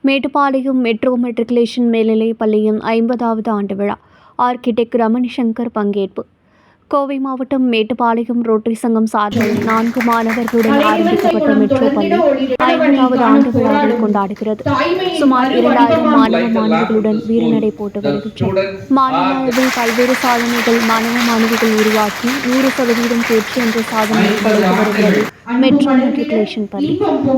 Mettupalayam metro matriculation மேல்நிலைப் பள்ளியின் 50வது ஆண்டு விழா ஆர்க்கிடெக்ட் ரமணி சங்கர் பங்கேற்பு. கோவை மாவட்டம் மேட்டுப்பாளையம் ரோட்டரி சங்கம் சார்பில் 4 மாணவர்களுடன் ஆரம்பிக்கப்பட்ட மெட்ரோ பள்ளி 50வது ஆண்டு விழாவை கொண்டாடுகிறது. சுமார் 2000 மாணவ மாணவிகளுடன் வீரநடை போட்டு வருகின்றனர். மாநில அளவில் பல்வேறு சாதனைகள் மாணவ மாணவிகள் உருவாக்கி 100% தேர்ச்சி என்ற சாதனையை படைத்து வருகிறது மெட்ரோ மெட்ரிகுலேஷன் பள்ளி.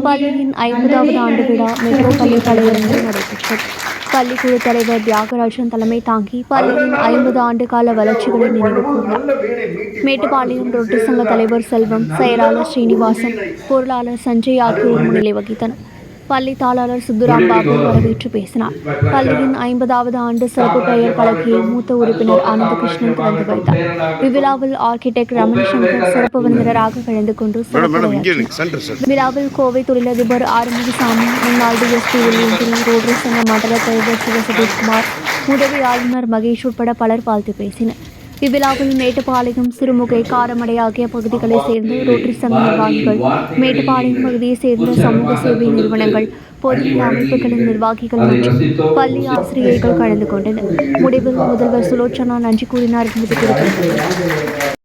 பள்ளியின் 50வது ஆண்டு விழா மெட்ரோ பள்ளி தலைவரங்கில் நடைபெற்றது. பள்ளிக்குழு தலைவர் தியாகராஜன் தலைமை தாங்கி பள்ளியின் 50 ஆண்டு கால வளர்ச்சிகளை நினைவு கூர்ந்தார். மேட்டுப்பாளையம் ரோட்டரி சங்க தலைவர் செல்வம், செயலாளர் ஸ்ரீனிவாசன், பொருளாளர் சஞ்சய் ஆகியோர் முன்னிலை வகித்தனர். பள்ளி தாளாளர் சுத்துராம் பாபு வரவேற்று பேசினார். பள்ளியின் 50வது ஆண்டு சிறப்பு பெயர் பலகையை மூத்த உறுப்பினர் ஆனந்தகிருஷ்ணன் திறந்து வைத்தார். இவ்விழாவில் ஆர்க்கிடெக்ட் ரமணி சங்கர் சிறப்பு விருந்தினராக கலந்து கொண்டு சிறப்புரையாற்றினார். விழாவில் கோவை தொழிலதிபர் ஆறுமுகசாமி, முன்னாள் டிஎஸ்பி வில்லியந்திரி, ரோட்டரி சங்க மண்டல தலைவர் சிவசதீஷ்குமார், உதவி ஆளுநர் மகேஷ் உட்பட பலர் வாழ்த்து பேசினர். இவ்விழாவில் மேட்டுப்பாளையம், சிறுமுகை, காரமடை ஆகிய பகுதிகளைச் சேர்ந்த ரோட்டரி சங்க நிர்வாகிகள், மேட்டுப்பாளையம் பகுதியைச் சேர்ந்த சமூக சேவை நிறுவனங்கள், பொதுநல அமைப்புகளின் நிர்வாகிகள் மற்றும் பள்ளி ஆசிரியர்கள் கலந்து கொண்டனர். முடிவில் முதல்வர் சுலோச்சனா நன்றி கூறினார் என்பது குறிப்பிடத்தக்கது.